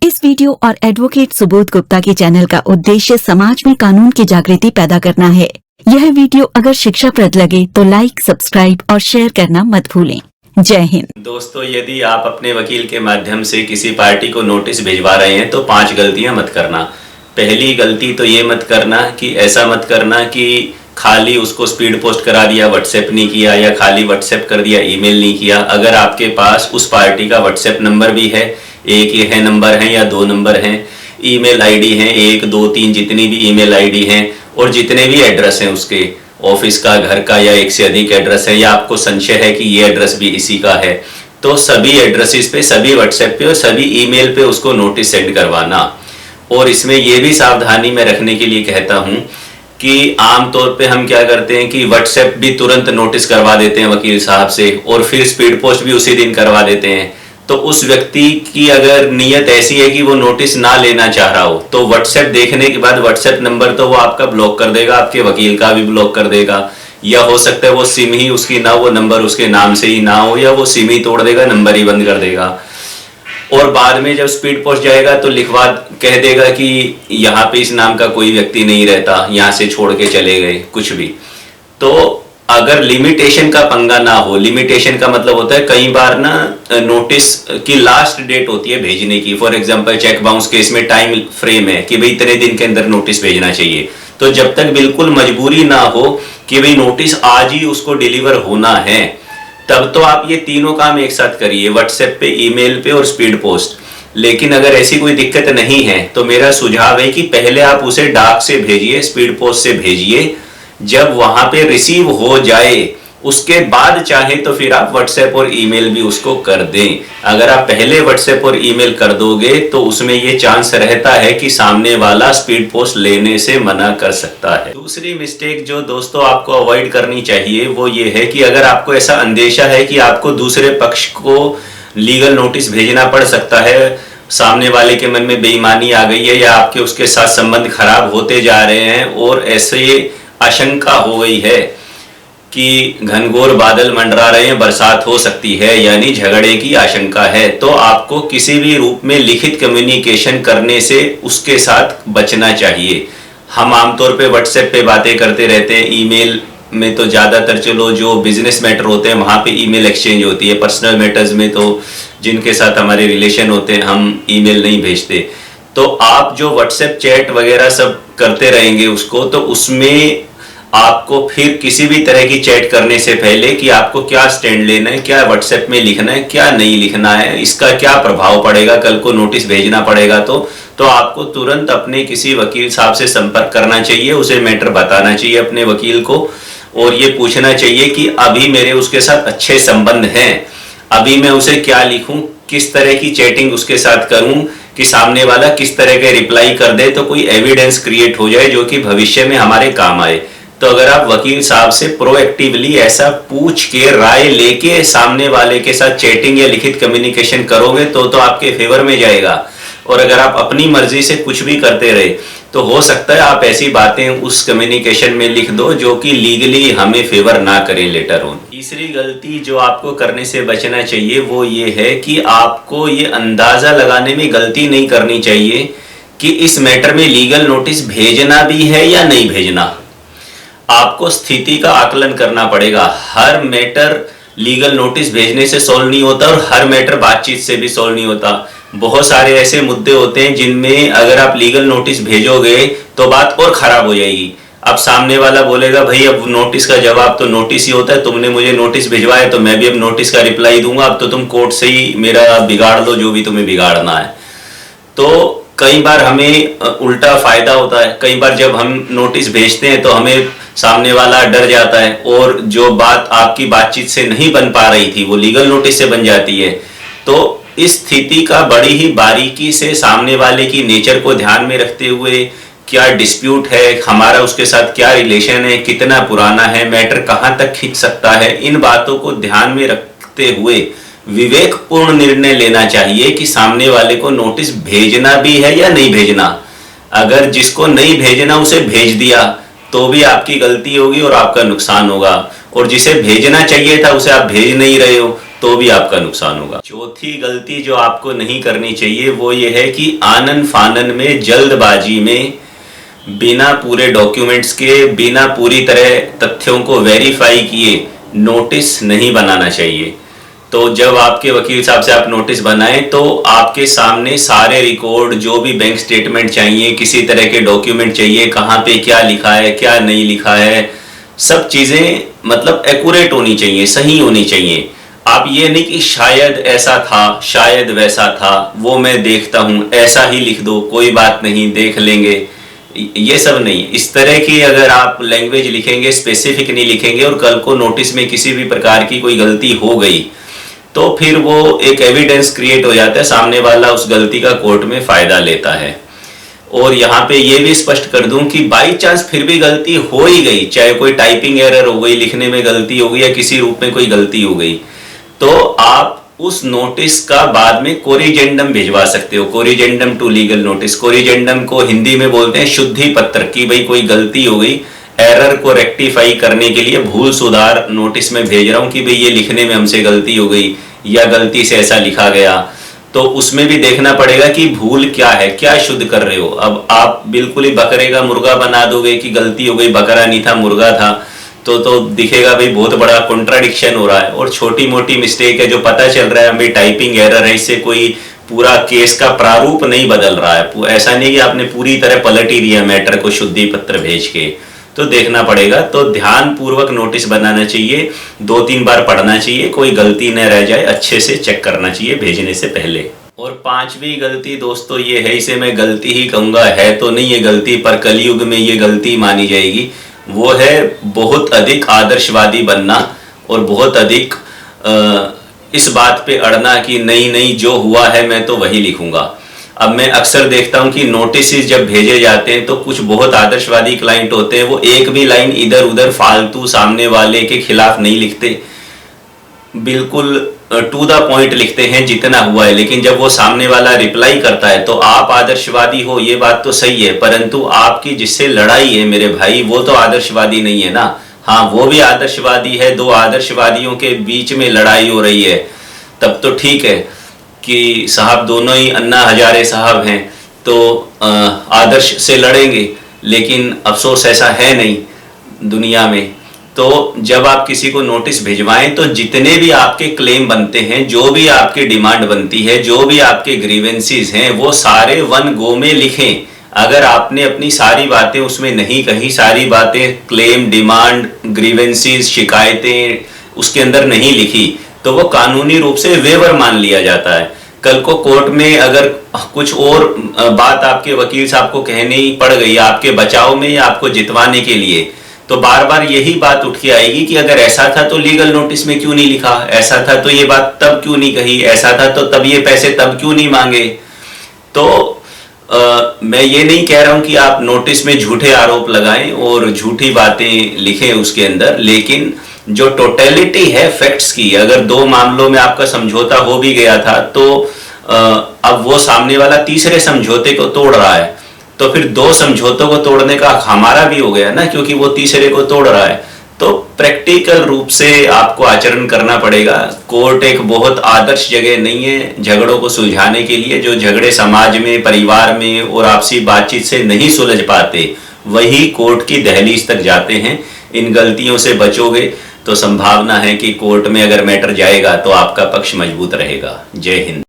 इस वीडियो और एडवोकेट सुबोध गुप्ता के चैनल का उद्देश्य समाज में कानून की जागृति पैदा करना है। यह वीडियो अगर शिक्षाप्रद लगे तो लाइक, सब्सक्राइब और शेयर करना मत भूलें। जय हिंद। दोस्तों, यदि आप अपने वकील के माध्यम से किसी पार्टी को नोटिस भिजवा रहे हैं तो 5 गलतियां मत करना। पहली गलती तो ये मत करना कि ऐसा मत करना कि खाली उसको स्पीड पोस्ट करा दिया, व्हाट्सएप नहीं किया, या खाली व्हाट्सएप कर दिया, ईमेल नहीं किया। अगर आपके पास उस पार्टी का व्हाट्सएप नंबर भी है, एक ये है नंबर है या 2 नंबर हैं, ईमेल आईडी हैं 1, 2, 3 जितनी भी ईमेल आईडी हैं, और जितने भी एड्रेस हैं उसके ऑफिस का, घर का, या एक से अधिक एड्रेस है, या आपको संशय है कि ये एड्रेस भी इसी का है, तो सभी एड्रेसेस पे, सभी व्हाट्सएप पे और सभी ईमेल पे उसको नोटिस सेंड करवाना। और इसमें यह भी सावधानी में रखने के लिए कहता हूँ कि आमतौर पे हम क्या करते हैं कि व्हाट्सएप भी तुरंत नोटिस करवा देते हैं वकील साहब से, और फिर स्पीड पोस्ट भी उसी दिन करवा देते हैं। तो उस व्यक्ति की अगर नीयत ऐसी है कि वो नोटिस ना लेना चाह रहा हो, तो व्हाट्सएप देखने के बाद व्हाट्सएप नंबर तो वो आपका ब्लॉक कर देगा, आपके वकील का भी ब्लॉक कर देगा, या हो सकता है वो सिम ही उसकी ना, वो नंबर उसके नाम से ही ना हो, या वो सिम ही तोड़ देगा, नंबर ही बंद कर देगा। और बाद में जब स्पीड पोस्ट जाएगा तो लिखवा कह देगा कि यहाँ पे इस नाम का कोई व्यक्ति नहीं रहता, यहाँ से छोड़ के चले गए, कुछ भी। तो अगर लिमिटेशन का पंगा ना हो, लिमिटेशन का मतलब होता है कई बार ना नोटिस की लास्ट डेट होती है भेजने की। For example cheque bounce case में टाइम फ्रेम है कि भाई इतने दिन के अंदर नोटिस भेजना चाहिए। तो जब तक बिल्कुल मजबूरी ना हो कि भाई नोटिस आज ही उसको डिलीवर होना है, तब तो आप ये तीनों काम एक साथ करिए, व्हाट्सएप पे, ईमेल पे और स्पीड पोस्ट। लेकिन अगर ऐसी कोई दिक्कत नहीं है तो मेरा सुझाव है कि पहले आप उसे डाक से भेजिए, स्पीड पोस्ट से भेजिए। जब वहां पे रिसीव हो जाए उसके बाद चाहे तो फिर आप व्हाट्सएप और ईमेल भी उसको कर दें। अगर आप पहले व्हाट्सएप और ईमेल कर दोगे तो उसमें ये चांस रहता है कि सामने वाला स्पीड पोस्ट लेने से मना कर सकता है। दूसरी मिस्टेक जो दोस्तों आपको अवॉइड करनी चाहिए वो ये है कि अगर आपको ऐसा अंदेशा है कि आपको दूसरे पक्ष को लीगल नोटिस भेजना पड़ सकता है, सामने वाले के मन में बेईमानी आ गई है, या आपके उसके साथ संबंध खराब होते जा रहे हैं, और ऐसे आशंका हो गई है कि घनघोर बादल मंडरा रहे हैं, बरसात हो सकती है, यानी झगड़े की आशंका है, तो आपको किसी भी रूप में लिखित कम्युनिकेशन करने से उसके साथ बचना चाहिए। हम आमतौर पे व्हाट्सएप पे बातें करते रहते हैं, ईमेल में तो ज़्यादातर चलो जो बिजनेस मैटर होते हैं वहाँ पे ईमेल एक्सचेंज होती है, पर्सनल मैटर्स में तो जिनके साथ हमारे रिलेशन होते हैं हम ईमेल नहीं भेजते। तो आप जो व्हाट्सएप चैट वगैरह सब करते रहेंगे उसको, तो उसमें आपको फिर किसी भी तरह की चैट करने से पहले कि आपको क्या स्टैंड लेना है, क्या व्हाट्सएप में लिखना है, क्या नहीं लिखना है, इसका क्या प्रभाव पड़ेगा, कल को नोटिस भेजना पड़ेगा तो आपको तुरंत अपने किसी वकील साहब से संपर्क करना चाहिए, उसे मैटर बताना चाहिए अपने वकील को, और ये पूछना चाहिए कि अभी मेरे उसके साथ अच्छे संबंध हैं, अभी मैं उसे क्या लिखूं, किस तरह की चैटिंग उसके साथ करूं कि सामने वाला किस तरह के रिप्लाई कर दे, तो कोई एविडेंस क्रिएट हो जाए जो कि भविष्य में हमारे काम आए। तो अगर आप वकील साहब से प्रोएक्टिवली ऐसा पूछ के राय लेके सामने वाले के साथ चैटिंग या लिखित कम्युनिकेशन करोगे तो आपके फेवर में जाएगा। और अगर आप अपनी मर्जी से कुछ भी करते रहे तो हो सकता है आप ऐसी बातें उस कम्युनिकेशन में लिख दो जो कि लीगली हमें फेवर ना करें लेटर ऑन। तीसरी गलती जो आपको करने से बचना चाहिए वो ये है कि आपको ये अंदाजा लगाने में गलती नहीं करनी चाहिए कि इस मैटर में लीगल नोटिस भेजना भी है या नहीं भेजना। आपको स्थिति का आकलन करना पड़ेगा। हर मैटर लीगल नोटिस भेजने से सॉल्व नहीं होता, और हर मैटर बातचीत से भी सॉल्व नहीं होता। बहुत सारे ऐसे मुद्दे होते हैं जिनमें अगर आप लीगल नोटिस भेजोगे तो बात और खराब हो जाएगी। अब सामने वाला बोलेगा भाई अब नोटिस का जवाब तो नोटिस ही होता है, तुमने मुझे नोटिस भिजवाया तो मैं भी अब नोटिस का रिप्लाई दूंगा, अब तो तुम कोर्ट से ही मेरा बिगाड़ लो जो भी तुम्हें बिगाड़ना है। तो कई बार हमें उल्टा फायदा होता है। कई बार जब हम नोटिस भेजते हैं तो हमें सामने वाला डर जाता है, और जो बात आपकी बातचीत से नहीं बन पा रही थी वो लीगल नोटिस से बन जाती है। तो इस स्थिति का बड़ी ही बारीकी से सामने वाले की नेचर को ध्यान में रखते हुए, क्या डिस्प्यूट है, हमारा उसके साथ क्या रिलेशन है, कितना पुराना है, मैटर कहाँ तक खिंच सकता है, इन बातों को ध्यान में रखते हुए विवेकपूर्ण निर्णय लेना चाहिए कि सामने वाले को नोटिस भेजना भी है या नहीं भेजना। अगर जिसको नहीं भेजना उसे भेज दिया तो भी आपकी गलती होगी और आपका नुकसान होगा, और जिसे भेजना चाहिए था उसे आप भेज नहीं रहे हो तो भी आपका नुकसान होगा। चौथी गलती जो आपको नहीं करनी चाहिए वो ये है कि आनन फानन में, जल्दबाजी में, बिना पूरे डॉक्यूमेंट्स के, बिना पूरी तरह तथ्यों को वेरीफाई किए नोटिस नहीं बनाना चाहिए। तो जब आपके वकील साहब से आप नोटिस बनाएं तो आपके सामने सारे रिकॉर्ड, जो भी बैंक स्टेटमेंट चाहिए, किसी तरह के डॉक्यूमेंट चाहिए, कहाँ पे क्या लिखा है, क्या नहीं लिखा है, सब चीज़ें मतलब एक्यूरेट होनी चाहिए, सही होनी चाहिए। आप ये नहीं कि शायद ऐसा था, शायद वैसा था, वो मैं देखता हूँ, ऐसा ही लिख दो, कोई बात नहीं, देख लेंगे, ये सब नहीं। इस तरह की अगर आप लैंग्वेज लिखेंगे, स्पेसिफिक नहीं लिखेंगे और कल को नोटिस में किसी भी प्रकार की कोई गलती हो गई तो फिर वो एक एविडेंस क्रिएट हो जाता है, सामने वाला उस गलती का कोर्ट में फायदा लेता है। और यहाँ पे ये भी स्पष्ट कर दूं कि बाई चांस फिर भी गलती हो ही गई, चाहे कोई टाइपिंग एरर हो गई, लिखने में गलती हो गई या किसी रूप में कोई गलती हो गई, तो आप उस नोटिस का बाद में कोरिजेंडम भिजवा सकते हो, corrigendum to legal notice. Corrigendum को हिंदी में बोलते हैं शुद्धि पत्र, की भाई कोई गलती हो गई, एरर को रेक्टिफाई करने के लिए भूल सुधार नोटिस में भेज रहा हूं कि भाई ये लिखने में हमसे गलती हो गई या गलती से ऐसा लिखा गया। तो उसमें भी देखना पड़ेगा कि भूल क्या है, क्या शुद्ध कर रहे हो। अब आप बिल्कुल ही बकरे का मुर्गा बना दोगे कि गलती हो गई, बकरा नहीं था मुर्गा था, तो दिखेगा भाई बहुत बड़ा कॉन्ट्राडिक्शन हो रहा है। और छोटी मोटी मिस्टेक है जो पता चल रहा है हमें टाइपिंग एरर है, इससे कोई पूरा केस का प्रारूप नहीं बदल रहा है। ऐसा नहीं कि आपने पूरी तरह पलट ही दिया मैटर को शुद्धि पत्र भेज के, तो देखना पड़ेगा। तो ध्यान पूर्वक नोटिस बनाना चाहिए, 2-3 बार पढ़ना चाहिए, कोई गलती न रह जाए, अच्छे से चेक करना चाहिए भेजने से पहले। और 5वीं गलती दोस्तों ये है, इसे मैं गलती ही कहूँगा, है तो नहीं ये गलती पर कलयुग में ये गलती मानी जाएगी, वो है बहुत अधिक आदर्शवादी बनना और बहुत अधिक इस बात पे अड़ना कि नहीं नहीं जो हुआ है मैं तो वही लिखूंगा। अब मैं अक्सर देखता हूं कि नोटिस जब भेजे जाते हैं तो कुछ बहुत आदर्शवादी क्लाइंट होते हैं, वो एक भी लाइन इधर उधर फालतू सामने वाले के खिलाफ नहीं लिखते, बिल्कुल टू द पॉइंट लिखते हैं जितना हुआ है। लेकिन जब वो सामने वाला रिप्लाई करता है तो आप आदर्शवादी हो, ये बात तो सही है, परंतु आपकी जिससे लड़ाई है मेरे भाई वो तो आदर्शवादी नहीं है ना। हाँ वो भी आदर्शवादी है, 2 आदर्शवादियों के बीच में लड़ाई हो रही है, तब तो ठीक है कि साहब दोनों ही अन्ना हजारे साहब हैं तो आदर्श से लड़ेंगे, लेकिन अफसोस ऐसा है नहीं दुनिया में। तो जब आप किसी को नोटिस भिजवाएं तो जितने भी आपके क्लेम बनते हैं, जो भी आपकी डिमांड बनती है, जो भी आपके ग्रीवेंसीज हैं, वो सारे वन गो में लिखें। अगर आपने अपनी सारी बातें उसमें नहीं कही, सारी बातें क्लेम, डिमांड, ग्रीवेंसीज, शिकायतें उसके अंदर नहीं लिखी, तो वो कानूनी रूप से वेवर मान लिया जाता है। कल को कोर्ट में अगर कुछ और बात आपके वकील साहब को कहनी पड़ गई आपके बचाव में या आपको जितवाने के लिए, तो बार बार यही बात उठ के आएगी कि अगर ऐसा था तो लीगल नोटिस में क्यों नहीं लिखा, ऐसा था तो ये बात तब क्यों नहीं कही, ऐसा था तो तब ये पैसे तब क्यों नहीं मांगे। तो मैं ये नहीं कह रहा हूं कि आप नोटिस में झूठे आरोप लगाएं और झूठी बातें लिखें उसके अंदर, लेकिन जो टोटलिटी है फैक्ट्स की, अगर 2 मामलों में आपका समझौता हो भी गया था तो अब वो सामने वाला तीसरे समझौते को तोड़ रहा है, तो फिर 2 समझौतों को तोड़ने का हमारा भी हो गया ना, क्योंकि वो तीसरे को तोड़ रहा है। तो प्रैक्टिकल रूप से आपको आचरण करना पड़ेगा। कोर्ट एक बहुत आदर्श जगह नहीं है झगड़ों को सुलझाने के लिए। जो झगड़े समाज में, परिवार में और आपसी बातचीत से नहीं सुलझ पाते, वही कोर्ट की दहलीज तक जाते हैं। इन गलतियों से बचोगे तो संभावना है कि कोर्ट में अगर मैटर जाएगा तो आपका पक्ष मजबूत रहेगा। जय हिंद।